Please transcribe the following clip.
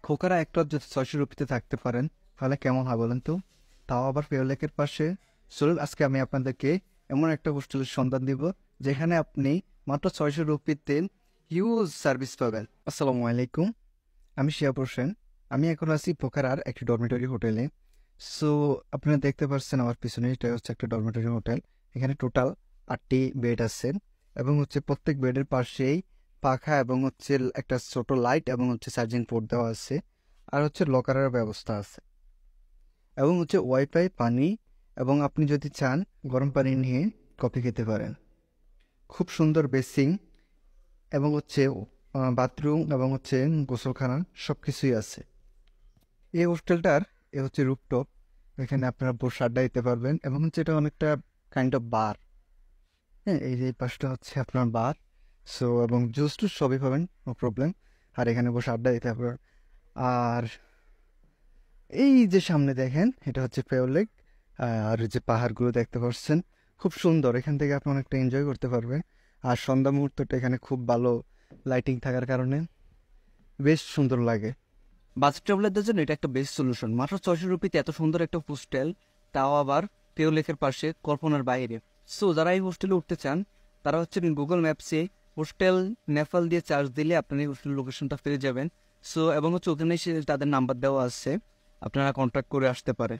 খোকারা একটা যদি 600 রুপিতে থাকতে পারেন তাহলে কেমন হয় বলেন তো? তাও আবার পেয়ার লেকের পাশে। চলুন আজকে আমি আপনাদেরকে এমন একটা হোস্টেলের সন্ধান দিব যেখানে আপনি মাত্র 600 রুপিতে হিউজ সার্ভিস পাবেন। আসসালামু আলাইকুম, আমি শিয়াব হোসেন। আমি এখন আছি পোখারার একটি ডরমিটরি হোটেলে। সো আপনারা দেখতে পাচ্ছেন আমার পিছনে, এটা হচ্ছে একটা ডরমিটরি হোটেল। এখানে টোটাল 8টি বেড আছে এবং প্রত্যেক বেডের পাশেই পাখা এবং একটা ছোট লাইট এবং চার্জিং পোর্ট দেওয়া আছে। আর লকারের ব্যবস্থা আছে এবং ওয়াইফাই, পানি, এবং আপনি যদি চান গরম পানি নিয়ে কফি খেতে পারেন। খুব সুন্দর বেসিং এবং বাথরুম এবং গোসলখানা সব কিছুই আছে এই হোস্টেলটার। রুফটপ, এখানে আপনারা বসে আড্ডা দিতে পারবেন এবং এটা অনেকটা কাইন্ড অফ বার। হ্যাঁ, এই যে পাশটা আপনার বার। সো এবং জুস টুস সবই পাবেন, নো প্রবলেম। আর এখানে বসে আড্ডা দিতে পারবেন। আর এই যে সামনে দেখেন, এটা পেওর লেক। আর যে পাহাড়গুলো দেখতে পাচ্ছেন খুব সুন্দর, এখান থেকে আপনি অনেকটা এনজয় করতে পারবেন। আর সন্ধ্যা মুহূর্তটা এখানে খুব ভালো লাইটিং থাকার কারণে বেশ সুন্দর লাগে। বাজেট ট্রাভেলারদের জন্য এটা একটা বেস্ট সলিউশন। মাত্র 600 রুপিতে এত সুন্দর একটা হোস্টেল, তাও আবার পেও লেকের পাশে, কল্পনার বাইরে। সো যারা এই হোস্টেলে উঠতে চান তারা গুগল ম্যাপসে হোস্টেল নেপাল দিয়ে চার্জ দিলে আপনার এই হোস্টেল লোকেশনটা পেয়ে যাবেন। সো এবং ওখানে তাদের নাম্বার দেওয়া আছে, আপনারা কন্ট্যাক্ট করে আসতে পারে।